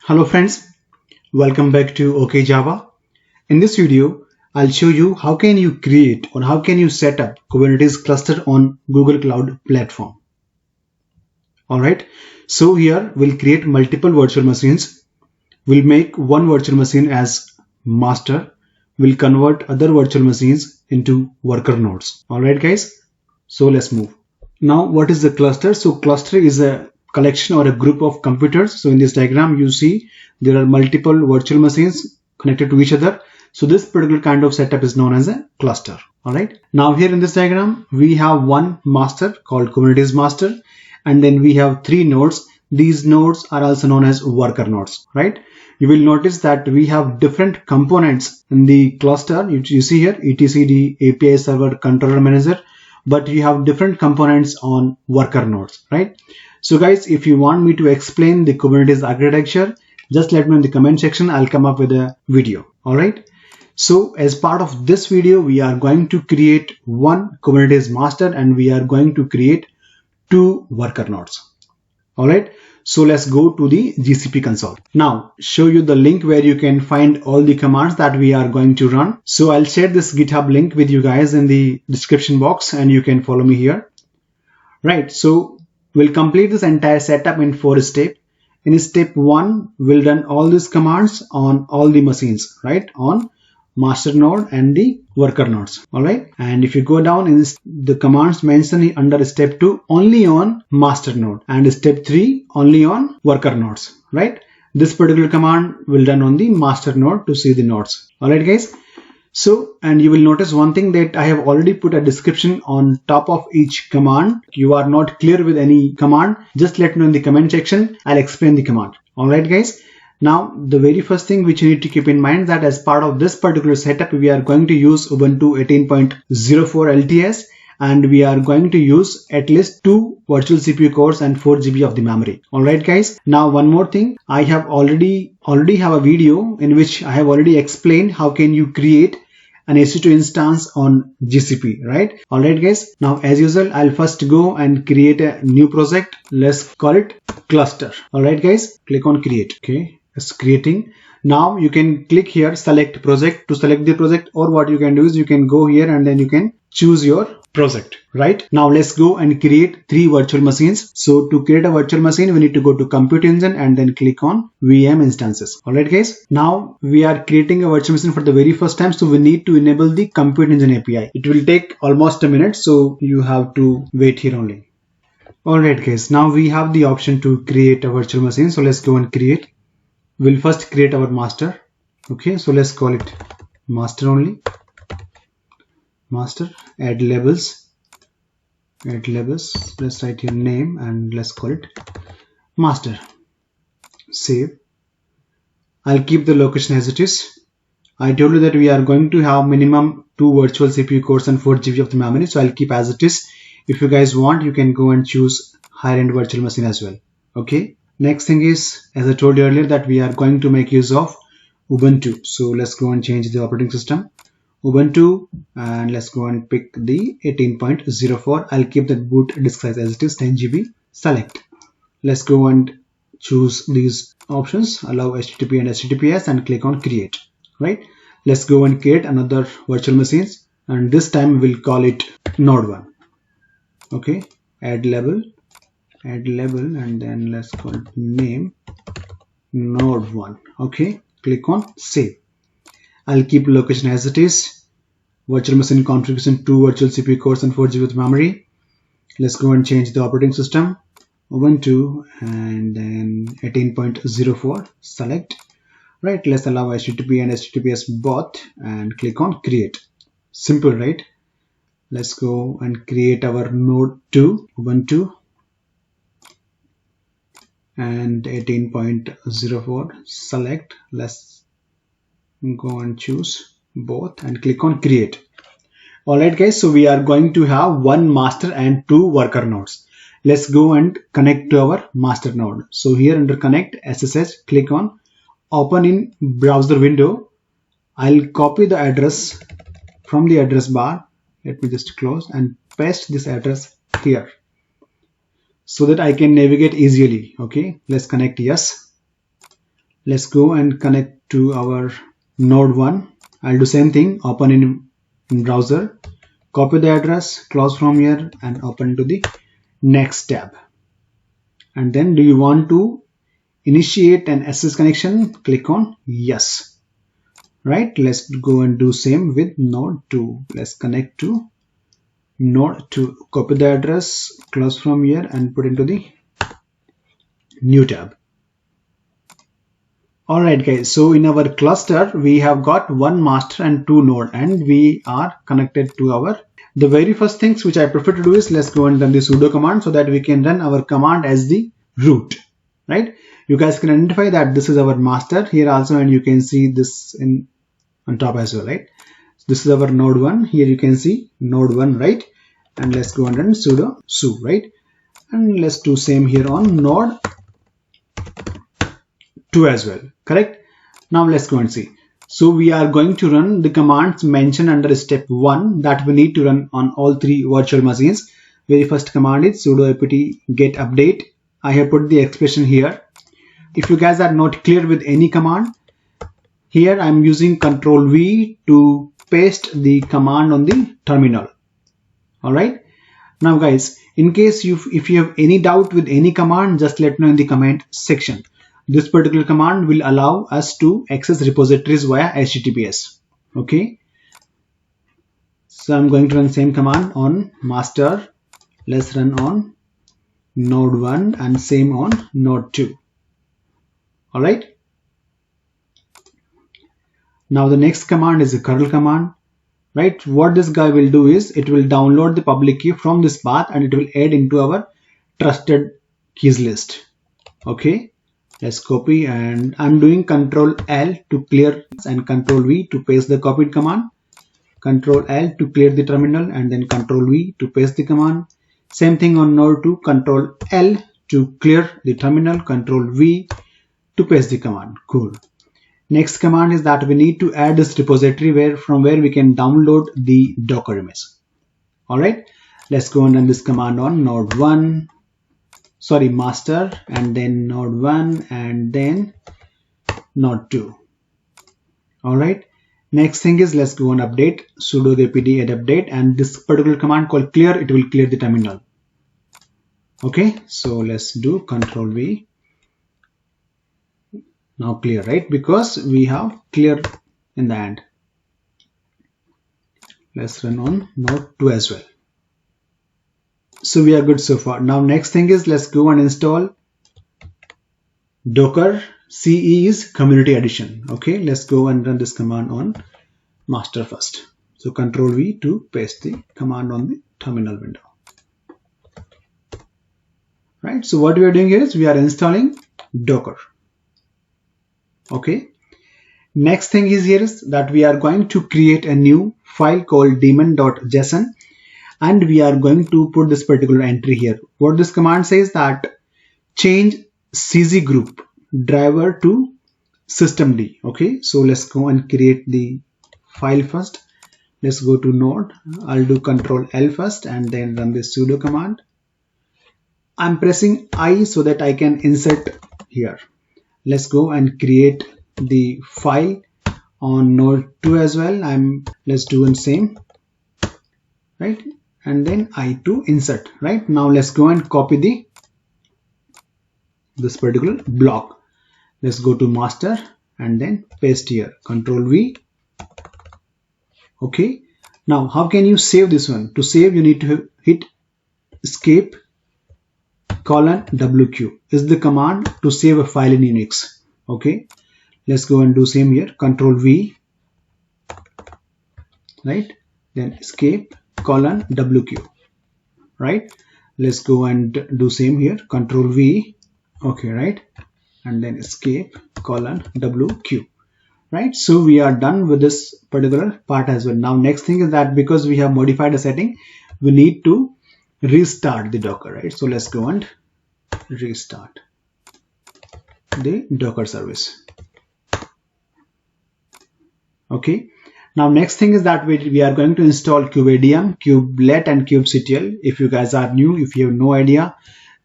Hello friends, welcome back to OK Java. In this video, I'll show you how can you create or how can you set up Kubernetes cluster on Google Cloud Platform. Alright, so here we'll create multiple virtual machines. We'll make one virtual machine as master. We'll convert other virtual machines into worker nodes. Alright guys, so let's move. Now what is the cluster? So cluster is a collection or a group of computers. So in this diagram you see there are multiple virtual machines connected to each other. So this particular kind of setup is known as a cluster. Alright. Now here in this diagram we have one master called Kubernetes master, and then we have three nodes. These nodes are also known as worker nodes, right? You will notice that we have different components in the cluster. You see here etcd, API server, controller manager, but you have different components on worker nodes, right? So guys, if you want me to explain the Kubernetes architecture, just let me know in the comment section. I'll come up with a video. All right. So as part of this video, we are going to create one Kubernetes master and we are going to create two worker nodes. All right. So let's go to the GCP console. Now show you the link where you can find all the commands that we are going to run. So I'll share this GitHub link with you guys in the description box and you can follow me here. Right. So we'll complete this entire setup in 4 steps. In step 1, we'll run all these commands on all the machines, right? On master node and the worker nodes. All right. And if you go down in the commands mentioned under step 2, only on master node, and step 3 only on worker nodes, right? This particular command will run on the master node to see the nodes. All right, guys. So, and you will notice one thing that I have already put a description on top of each command. You are not clear with any command, just let me know in the comment section. I'll explain the command. All right, guys. Now, the very first thing which you need to keep in mind that as part of this particular setup, we are going to use Ubuntu 18.04 LTS, and we are going to use at least 2 virtual CPU cores and 4 GB of the memory. All right, guys. Now, one more thing, I have already have a video in which I have already explained how can you create an EC2 instance on GCP, right? All right, guys. Now, as usual, I'll first go and create a new project. Let's call it cluster. All right, guys. Click on create. Okay, it's creating. Now you can click here, select project to select the project, or what you can do is you can go here and then you can choose your project. Right now let's go and create 3 virtual machines. So to create a virtual machine we need to go to Compute Engine and then click on VM instances. All right, guys. Now we are creating a virtual machine for the very first time, so we need to enable the Compute Engine API. It will take almost a minute, so you have to wait here only. All right, guys. Now we have the option to create a virtual machine, so let's go and create. We'll first create our master. Okay, so let's call it master only. Master, add labels, let's write your name and let's call it master. Save. I'll keep the location as it is. I told you that we are going to have minimum 2 virtual CPU cores and 4 GB of the memory, so I'll keep as it is. If you guys want, you can go and choose higher end virtual machine as well. Okay, next thing is, as I told you earlier, that we are going to make use of Ubuntu. So let's go and change the operating system. Ubuntu, and let's go and pick the 18.04. I'll keep the boot disk size as it is, 10 GB. Select. Let's go and choose these options, allow HTTP and HTTPS, and click on create. Right. Let's go and create another virtual machines, and this time we'll call it node 1. Okay. Add label, and then let's call it name node 1. Okay. Click on save. I'll keep location as it is. Virtual machine configuration 2 virtual CPU cores and 4 GB of memory. Let's go and change the operating system. Ubuntu and then 18.04. Select. Right. Let's allow HTTP and HTTPS both and click on create. Simple, right? Let's go and create our node 2 Ubuntu and 18.04. Select. Let's go and choose both and click on create. All right, guys. So we are going to have 1 master and 2 worker nodes. Let's go and connect to our master node. So here under connect SSH, click on open in browser window. I'll copy the address from the address bar. Let me just close and paste this address here so that I can navigate easily. Okay, let's connect. Yes. Let's go and connect to our node 1. I'll do same thing, open in browser, copy the address, close from here and open to the next tab. And then do you want to initiate an SS connection? Click on yes. Right, let's go and do same with node 2. Let's connect to node 2, copy the address, close from here and put into the new tab. Alright guys, so in our cluster we have got one master and two node, and we are connected to our, the very first things which I prefer to do is let's go and run the sudo command so that we can run our command as the root, right? You guys can identify that this is our master here also, and you can see this on top as well, right? This is our node 1, here you can see node 1, right? And let's go and run sudo su, right? And let's do same here on node 2 as well, correct? Now let's go and see. So we are going to run the commands mentioned under step 1 that we need to run on all three virtual machines. Very first command is sudo apt get update. I have put the expression here. If you guys are not clear with any command, here I am using Control V to paste the command on the terminal. Alright. Now guys, in case if you have any doubt with any command, just let me know in the comment section. This particular command will allow us to access repositories via HTTPS. Okay. So I'm going to run same command on master. Let's run on node 1 and same on node 2. Alright. Now the next command is a curl command. Right. What this guy will do is it will download the public key from this path and it will add into our trusted keys list. Okay. Let's copy, and I'm doing Control L to clear and Control V to paste the copied command. Control L to clear the terminal and then Control V to paste the command. Same thing on node 2, Control L to clear the terminal, Control V to paste the command. Cool. Next command is that we need to add this repository from where we can download the Docker image. Alright, let's go and run this command on node 1. Sorry, master, and then node 1 and then node 2. Alright, next thing is let's go and update sudo apt add update, and this particular command called clear, it will clear the terminal. Okay, so let's do Control V. Now clear, right? Because we have clear in the end. Let's run on node 2 as well. So we are good so far. Now next thing is let's go and install Docker CE's community edition. Okay, let's go and run this command on master first. So Control V to paste the command on the terminal window. Right, so what we are doing here is we are installing Docker. Okay, next thing is here is that we are going to create a new file called daemon.json. And we are going to put this particular entry here. What this command says that change CZ group driver to systemd. Okay, so let's go and create the file first. Let's go to node. I'll do Control L first and then run this sudo command. I'm pressing I so that I can insert here. Let's go and create the file on node 2 as well. Let's do the same, right? And then I to insert. Right, now let's go and copy this particular block. Let's go to master and then paste here, Control V. Okay, now how can you save this one? To save you need to hit escape :WQ is the command to save a file in Unix. Okay, let's go and do same here, Control V, right, then escape :WQ. Right, let's go and do same here, Control V. Okay, right, and then escape :WQ. Right, so we are done with this particular part as well. Now next thing is that because we have modified a setting, we need to restart the Docker, right? So let's go and restart the Docker service. Okay, now next thing is that we are going to install kubeadm, kubelet and kubectl. If you guys are new, if you have no idea,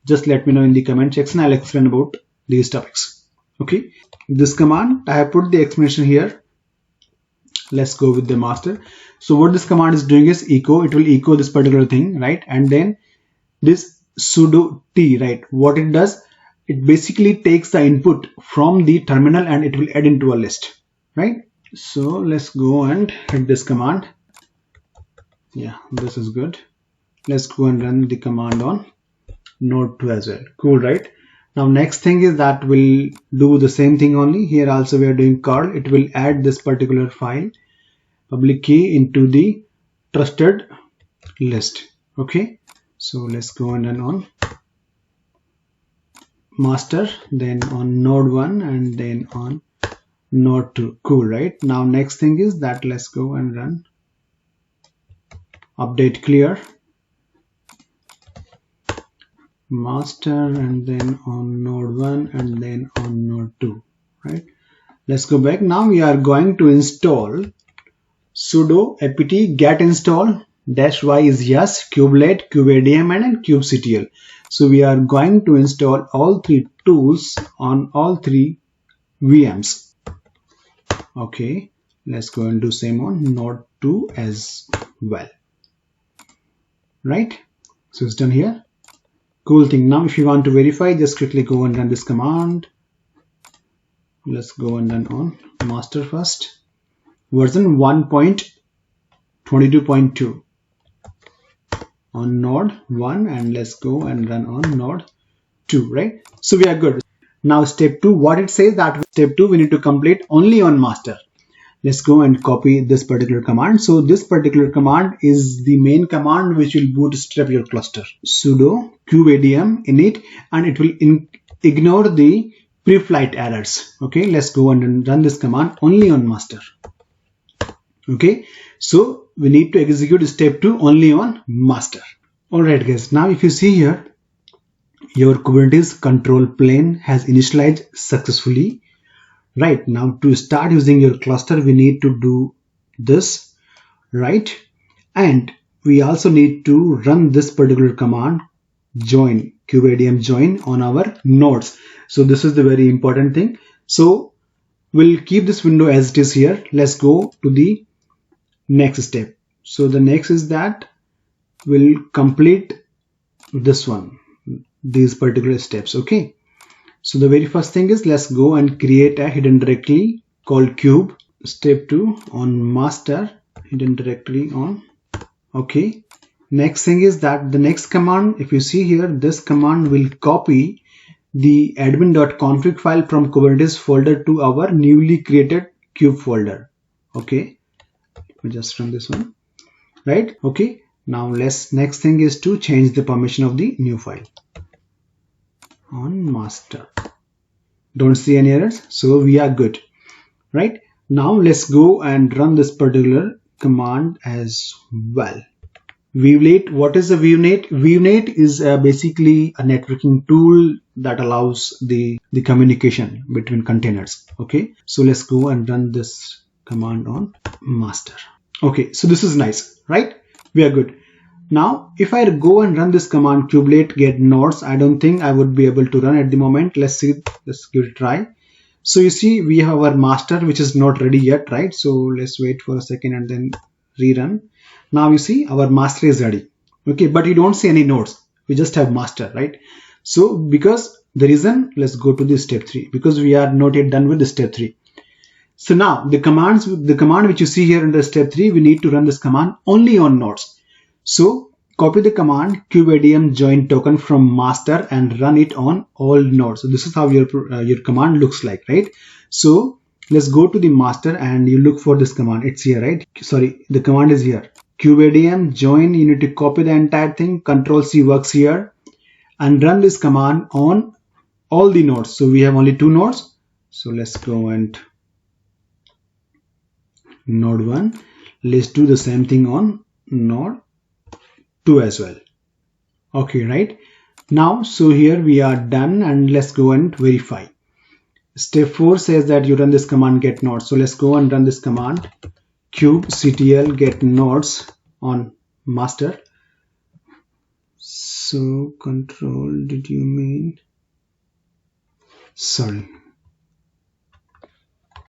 just let me know in the comment section. I'll explain about these topics. Okay, this command, I have put the explanation here. Let's go with the master. So what this command is doing is echo. It will echo this particular thing, right? And then this sudo t, right? What it does, it basically takes the input from the terminal and it will add into a list, right? So let's go and hit this command. Yeah, this is good. Let's go and run the command on node 2 as well. Cool, right? Now next thing is that we'll do the same thing only. Here also we are doing curl. It will add this particular file public key into the trusted list. Okay, so let's go and run on master, then on node 1 and then on node 2. Cool, right? Now next thing is that let's go and run update clear master and then on node 1 and then on node 2, right? Let's go back. Now we are going to install sudo apt get install -y is yes, kubelet, kubeadm and kubectl. So we are going to install all three tools on all three VMs. Okay, let's go and do same on node 2 as well, right? So it's done here. Cool thing. Now if you want to verify, just quickly go and run this command. Let's go and run on master first, version 1.22.2 on node 1, and let's go and run on node 2, right? So we are good. Now step 2, what it says that step 2 we need to complete only on master. Let's go and copy this particular command. So this particular command is the main command which will bootstrap your cluster. Sudo kubeadm init, and it will ignore the pre-flight errors. Okay, let's go and run this command only on master. Okay, so we need to execute step 2 only on master. Alright guys, now if you see here, your Kubernetes control plane has initialized successfully. Right, now to start using your cluster, we need to do this, right? And we also need to run this particular command, join, kubeadm join on our nodes. So this is the very important thing. So we'll keep this window as it is here. Let's go to the next step. So the next is that we'll complete this one, these particular steps. Okay, so the very first thing is let's go and create a hidden directory called kube. Step 2 on master, hidden directory on. Okay, next thing is that the next command, if you see here, this command will copy the admin.config file from Kubernetes folder to our newly created kube folder. Okay, we just run this one, right? Okay, now next thing is to change the permission of the new file on master. Don't see any errors, so we are good, right? Now let's go and run this particular command as well. Vnate, what is a Vnate? Vnate is basically a networking tool that allows the communication between containers. Okay, so let's go and run this command on master. Okay, so this is nice, right? We are good. Now if I go and run this command kubelet get nodes, I don't think I would be able to run at the moment. Let's see, let's give it a try. So you see we have our master which is not ready yet, right? So let's wait for a second and then rerun. Now you see our master is ready. Okay, but you don't see any nodes, we just have master, right? So because the reason, let's go to the step 3, because we are not yet done with the step 3. So now the command which you see here under step 3, we need to run this command only on nodes. So copy the command kubeadm join token from master and run it on all nodes. So this is how your command looks like, right? So let's go to the master and you look for this command. It's here, right? Sorry, the command is here. Kubeadm join, you need to copy the entire thing. Control C works here, and run this command on all the nodes. So we have only 2 nodes. So let's go and node 1. Let's do the same thing on node 2 as well. Okay, right? Now, so here we are done, and let's go and verify. Step 4 says that you run this command get nodes. So let's go and run this command kubectl get nodes on master. So control, did you mean, sorry,